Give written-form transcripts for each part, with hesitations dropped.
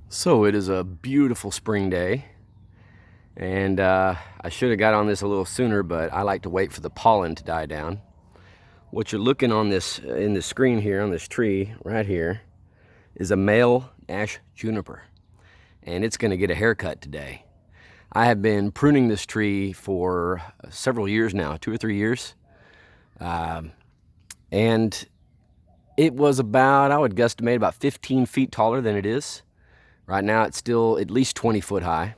So it is a beautiful spring day, and I should have got on this a little sooner, but I like to wait for the pollen to die down. What you're looking on this in the screen here on this tree right here is a male Ashe Juniper, and it's going to get a haircut today. I have been pruning this tree for several years now, 2 or 3 years, and it was about, I would guesstimate, about 15 feet taller than it is. Right now it's still at least 20 foot high.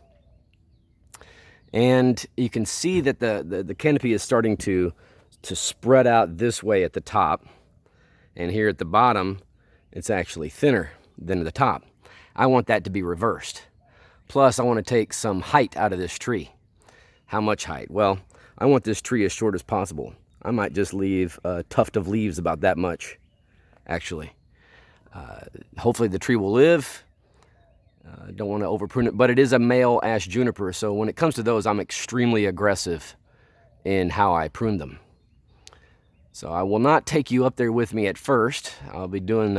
And you can see that the canopy is starting to spread out this way at the top. And here at the bottom, it's actually thinner than at the top. I want that to be reversed. Plus, I want to take some height out of this tree. How much height? Well, I want this tree as short as possible. I might just leave a tuft of leaves about that much, actually. Hopefully the tree will live. Don't want to over prune it, but it is a male Ashe Juniper, so when it comes to those, I'm extremely aggressive in how I prune them. So I will not take you up there with me at first. I'll be doing,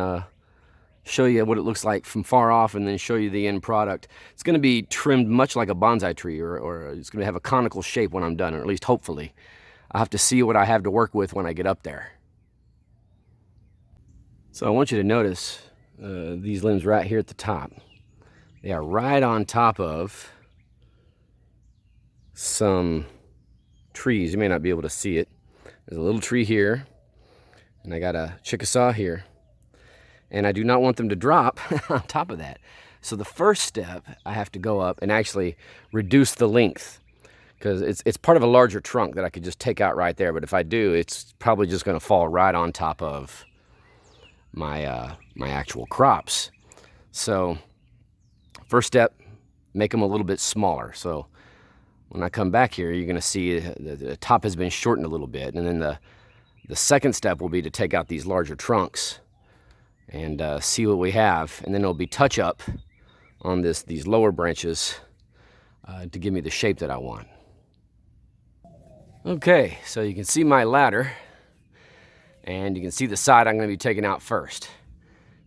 show you what it looks like from far off and then show you the end product. It's going to be trimmed much like a bonsai tree, or it's going to have a conical shape when I'm done, or at least hopefully. I'll have to see what I have to work with when I get up there. So I want you to notice these limbs right here at the top. They are right on top of some trees. You may not be able to see it. There's a little tree here, and I got a chickasaw here. And I do not want them to drop on top of that. So the first step, I have to go up and actually reduce the length, because it's part of a larger trunk that I could just take out right there. But if I do, it's probably just going to fall right on top of my my actual crops. So first step, make them a little bit smaller. So when I come back here, you're going to see the top has been shortened a little bit. And then the second step will be to take out these larger trunks and see what we have. And then it'll be touch up on these lower branches to give me the shape that I want. Okay, so you can see my ladder, and you can see the side I'm going to be taking out first.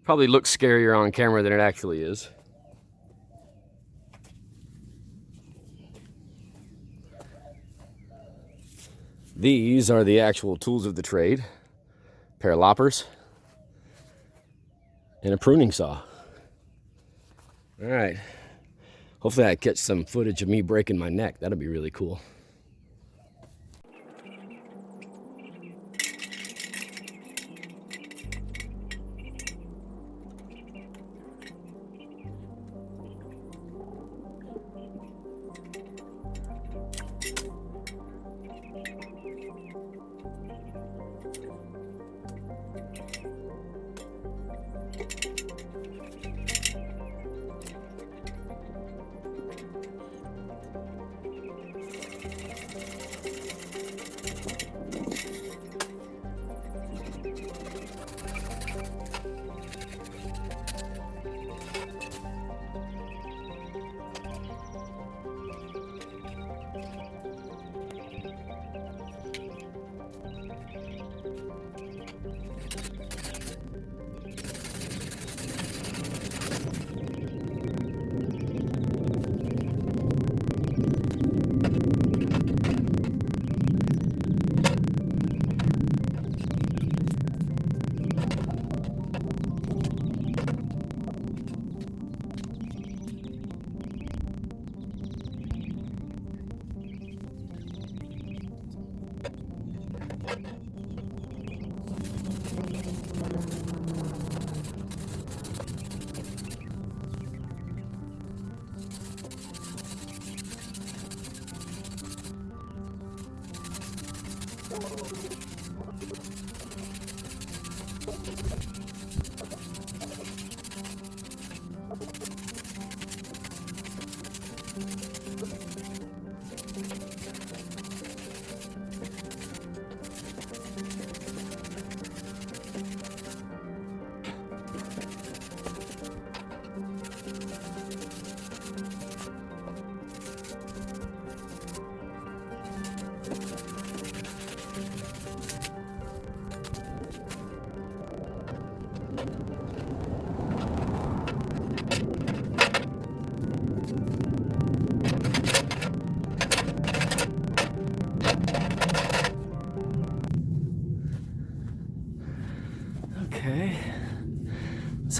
Probably looks scarier on camera than it actually is. These are the actual tools of the trade: a pair of loppers and a pruning saw. All right, hopefully I catch some footage of me breaking my neck. That'll be really cool.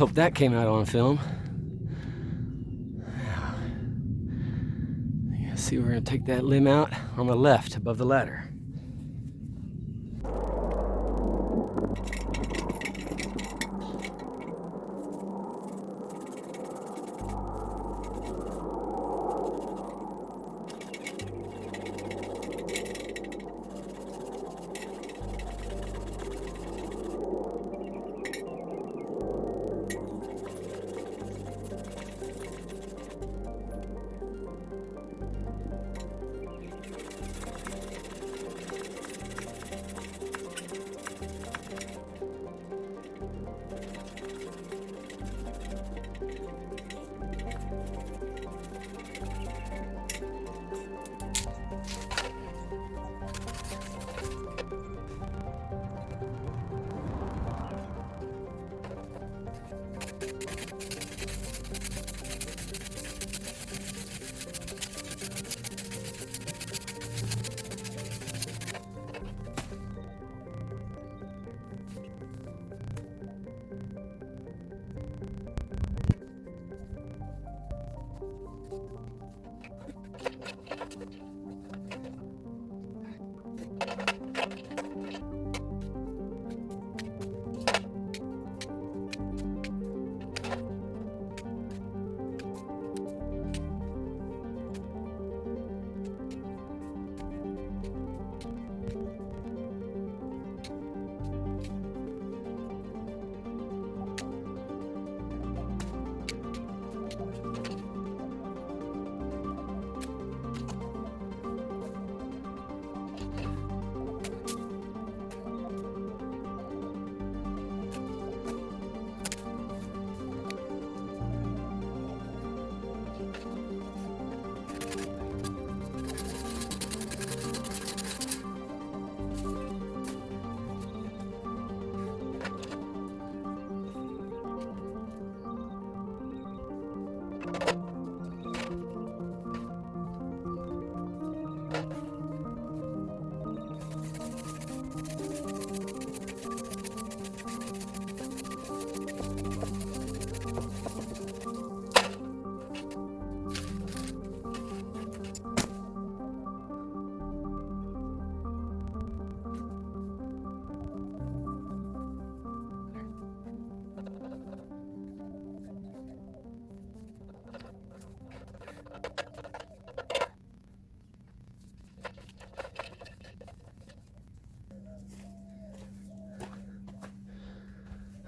hope that came out on film. Yeah, see, we're gonna take that limb out on the left above the ladder.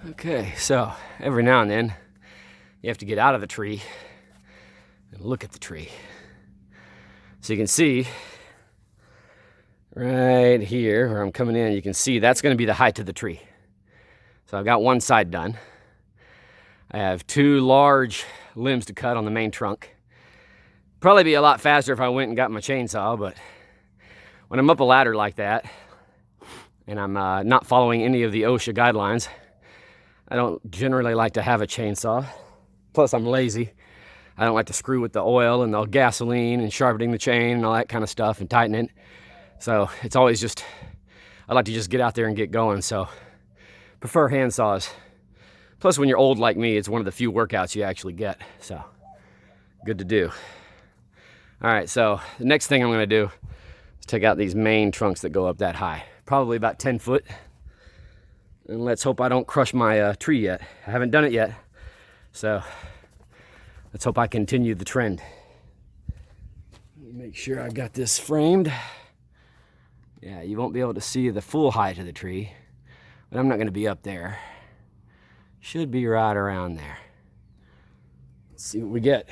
Okay, so every now and then you have to get out of the tree and look at the tree. So you can see right here where I'm coming in, you can see that's going to be the height of the tree. So I've got one side done. I have two large limbs to cut on the main trunk. Probably be a lot faster if I went and got my chainsaw, but when I'm up a ladder like that and I'm not following any of the OSHA guidelines, I don't generally like to have a chainsaw. Plus, I'm lazy. I don't like to screw with the oil and the gasoline and sharpening the chain and all that kind of stuff and tighten it. So it's always just, I like to just get out there and get going. So prefer hand saws. Plus, when you're old like me, it's one of the few workouts you actually get. So good to do. All right, so the next thing I'm gonna do is take out these main trunks that go up that high. Probably about 10 foot. And let's hope I don't crush my tree yet. I haven't done it yet. So let's hope I continue the trend. Make sure I got this framed. Yeah, you won't be able to see the full height of the tree, but I'm not going to be up there. Should be right around there. Let's see what we get.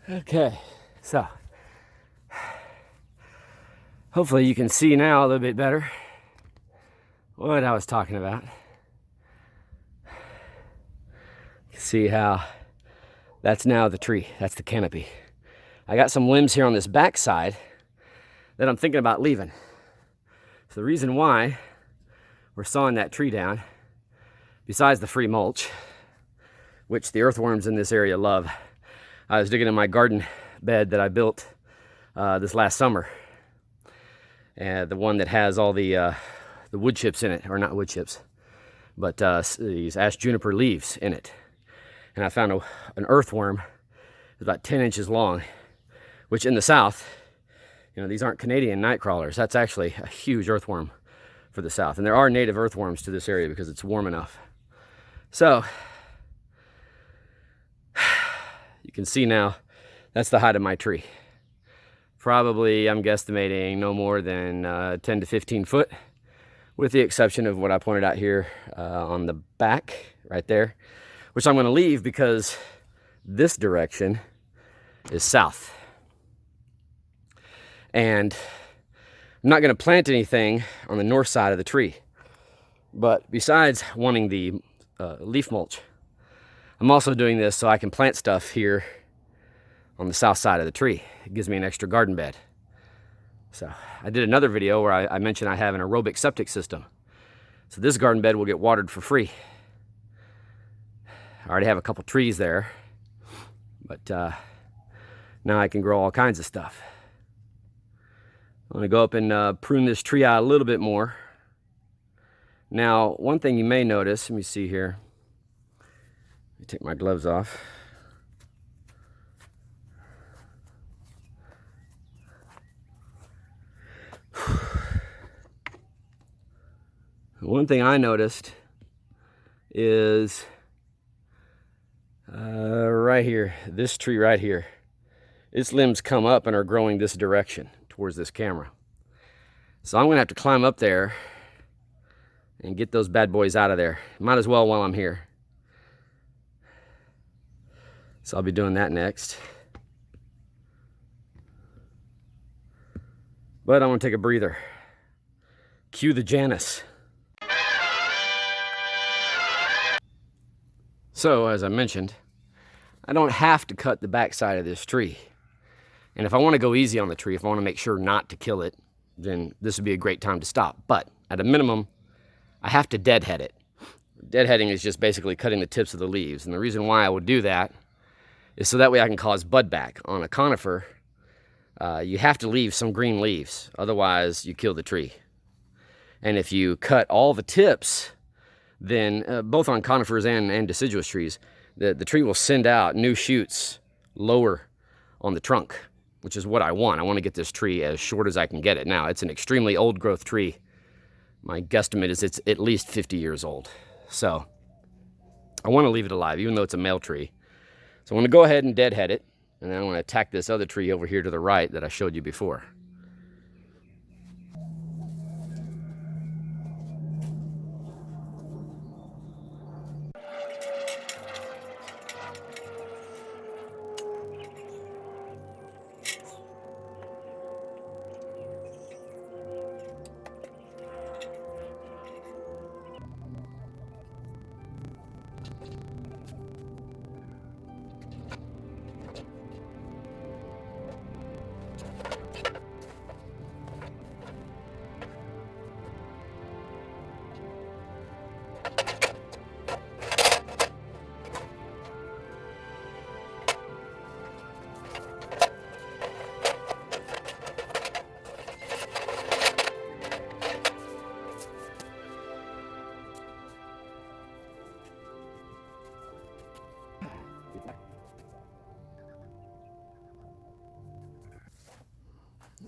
Okay, so hopefully you can see now a little bit better what I was talking about. See how that's now the tree, that's the canopy. I got some limbs here on this back side that I'm thinking about leaving. So the reason why we're sawing that tree down, besides the free mulch, which the earthworms in this area love, I was digging in my garden bed that I built this last summer, and the one that has all the wood chips in it, or not wood chips, but these Ashe Juniper leaves in it. And I found an earthworm about 10 inches long, which in the South, you know, these aren't Canadian night crawlers. That's actually a huge earthworm for the South. And there are native earthworms to this area because it's warm enough. So you can see now, that's the height of my tree. Probably, I'm guesstimating no more than 10 to 15 foot, with the exception of what I pointed out here on the back, right there, which I'm gonna leave because this direction is south. And I'm not gonna plant anything on the north side of the tree. But besides wanting the leaf mulch, I'm also doing this so I can plant stuff here on the south side of the tree. It gives me an extra garden bed. So I did another video where I mentioned I have an aerobic septic system. So this garden bed will get watered for free. I already have a couple trees there, but now I can grow all kinds of stuff. I'm gonna go up and prune this tree out a little bit more. Now, one thing you may notice, let me see here. Let me take my gloves off. One thing I noticed is right here, this tree right here, its limbs come up and are growing this direction towards this camera. So I'm gonna have to climb up there and get those bad boys out of there. Might as well while I'm here. So I'll be doing that next. But I want to take a breather. Cue the Janus. So, as I mentioned, I don't have to cut the back side of this tree. And if I want to go easy on the tree, if I want to make sure not to kill it, then this would be a great time to stop. But at a minimum, I have to deadhead it. Deadheading is just basically cutting the tips of the leaves. And the reason why I would do that is so that way I can cause bud back. On a conifer, you have to leave some green leaves, otherwise you kill the tree. And if you cut all the tips, then both on conifers and deciduous trees, the tree will send out new shoots lower on the trunk, which is what I want. I want to get this tree as short as I can get it. Now, it's an extremely old growth tree. My guesstimate is it's at least 50 years old. So I want to leave it alive, even though it's a male tree. So I'm going to go ahead and deadhead it, and then I'm going to attack this other tree over here to the right that I showed you before.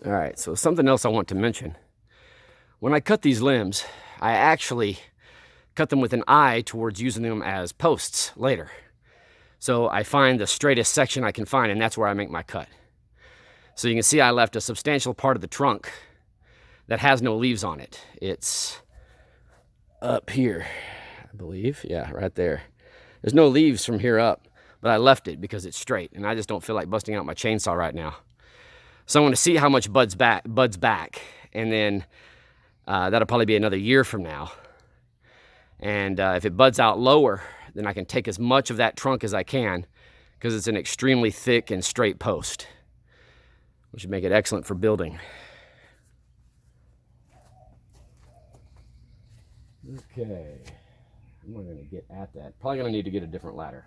All right, so something else I want to mention. When I cut these limbs, I actually cut them with an eye towards using them as posts later. So I find the straightest section I can find, and that's where I make my cut. So you can see I left a substantial part of the trunk that has no leaves on it. It's up here, I believe. Yeah, right there. There's no leaves from here up, but I left it because it's straight, and I just don't feel like busting out my chainsaw right now. So I'm going to see how much buds back, and then that'll probably be another year from now. And if it buds out lower, then I can take as much of that trunk as I can, because it's an extremely thick and straight post, which would make it excellent for building. Okay, I'm not going to get at that. Probably going to need to get a different ladder.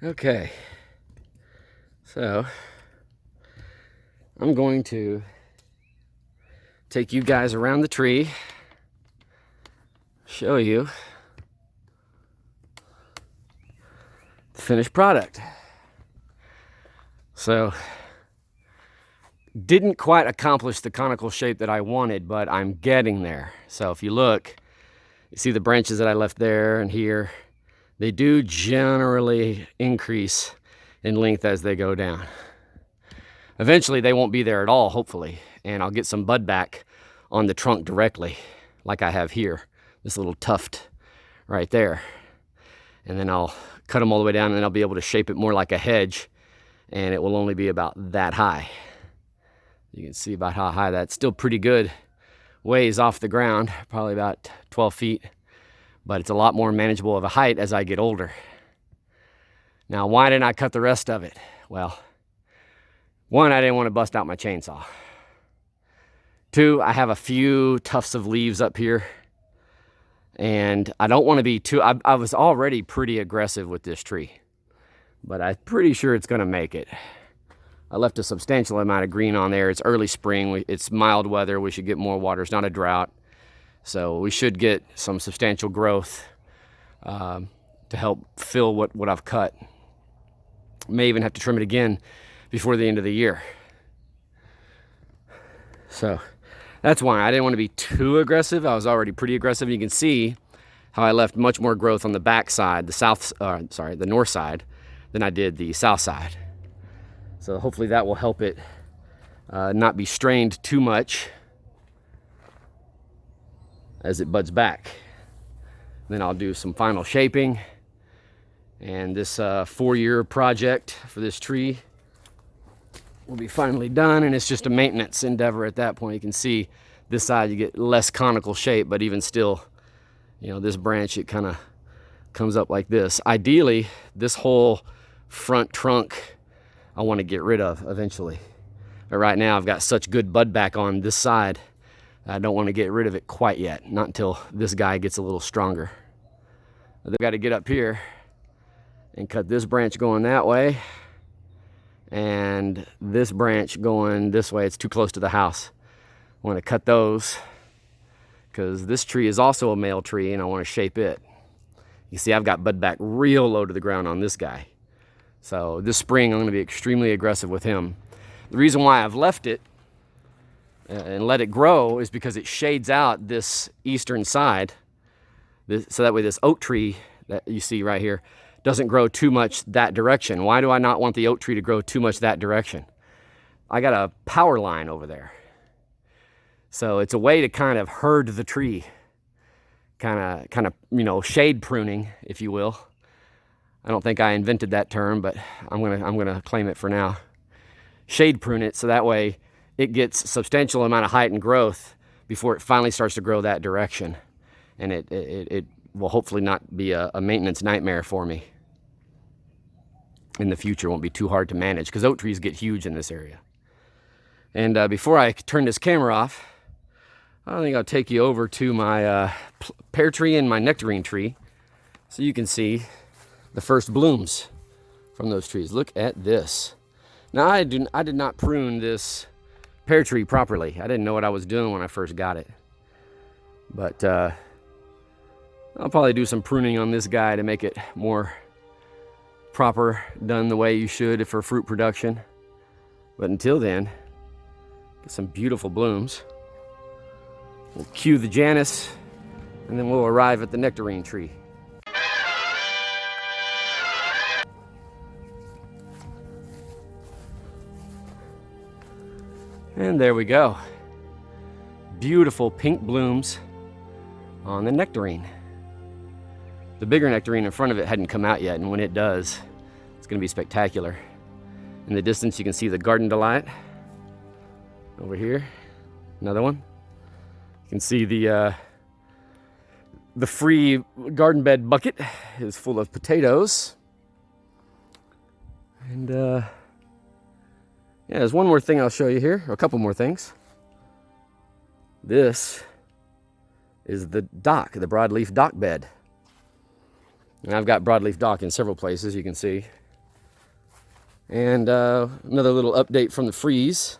Okay, so I'm going to take you guys around the tree, show you the finished product. So, didn't quite accomplish the conical shape that I wanted, but I'm getting there. So if you look, you see the branches that I left there and here, they do generally increase in length as they go down. Eventually they won't be there at all, hopefully, and I'll get some bud back on the trunk directly, like I have here, this little tuft right there. And then I'll cut them all the way down, and then I'll be able to shape it more like a hedge, and it will only be about that high. You can see about how high that's still pretty good ways off the ground, probably about 12 feet, but it's a lot more manageable of a height as I get older. Now, why didn't I cut the rest of it? Well, one, I didn't want to bust out my chainsaw. Two, I have a few tufts of leaves up here, and I don't want to be too, I was already pretty aggressive with this tree, but I'm pretty sure it's going to make it. I left a substantial amount of green on there. It's early spring, it's mild weather, we should get more water, it's not a drought. So we should get some substantial growth to help fill what I've cut. May even have to trim it again before the end of the year. So that's why I didn't want to be too aggressive. I was already pretty aggressive. You can see how I left much more growth on the back side, the north side, than I did the south side. So hopefully that will help it not be strained too much as it buds back. Then I'll do some final shaping, and this 4-year project for this tree will be finally done, and it's just a maintenance endeavor at that point. You can see this side you get less conical shape, but even still, you know, this branch, it kind of comes up like this. Ideally, this whole front trunk I want to get rid of eventually, but right now I've got such good bud back on this side, I don't want to get rid of it quite yet, not until this guy gets a little stronger. I've got to get up here and cut this branch going that way, and this branch going this way. It's too close to the house. I want to cut those because this tree is also a male tree, and I want to shape it. You see, I've got bud back real low to the ground on this guy. So this spring, I'm going to be extremely aggressive with him. The reason why I've left it and let it grow is because it shades out this eastern side. So that way this oak tree that you see right here doesn't grow too much that direction. Why do I not want the oak tree to grow too much that direction? I got a power line over there. So it's a way to kind of herd the tree, kind of, you know, shade pruning, if you will. I don't think I invented that term, but I'm gonna claim it for now. Shade prune it so that way it gets a substantial amount of height and growth before it finally starts to grow that direction. And it will hopefully not be a maintenance nightmare for me in the future. It won't be too hard to manage because oak trees get huge in this area. And before I turn this camera off, I think I'll take you over to my pear tree and my nectarine tree so you can see the first blooms from those trees. Look at this. Now I did not prune this pear tree properly. I didn't know what I was doing when I first got it. But I'll probably do some pruning on this guy to make it more proper, done the way you should for fruit production. But until then, get some beautiful blooms. We'll cue the Janus, and then we'll arrive at the nectarine tree. And there we go. Beautiful pink blooms on the nectarine. The bigger nectarine in front of it hadn't come out yet, and when it does, it's going to be spectacular. In the distance, you can see the garden delight over here. Another one. You can see the free garden bed bucket is full of potatoes. And yeah, there's one more thing I'll show you here, or a couple more things. This is the dock, the broadleaf dock bed. And I've got broadleaf dock in several places, you can see. And another little update from the freeze.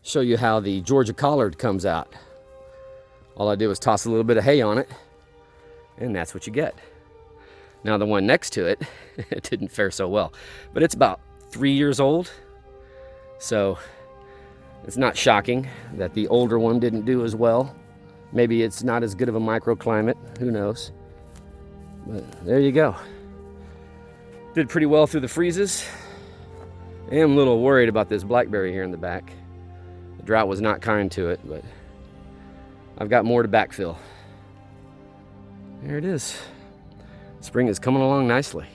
Show you how the Georgia collard comes out. All I did was toss a little bit of hay on it, and that's what you get. Now the one next to it, it didn't fare so well, but it's about 3 years old, so it's not shocking that the older one didn't do as well. Maybe it's not as good of a microclimate, who knows. But there you go. Did pretty well through the freezes. I am a little worried about this blackberry here in the back. The drought was not kind to it, but I've got more to backfill. There it is. Spring is coming along nicely.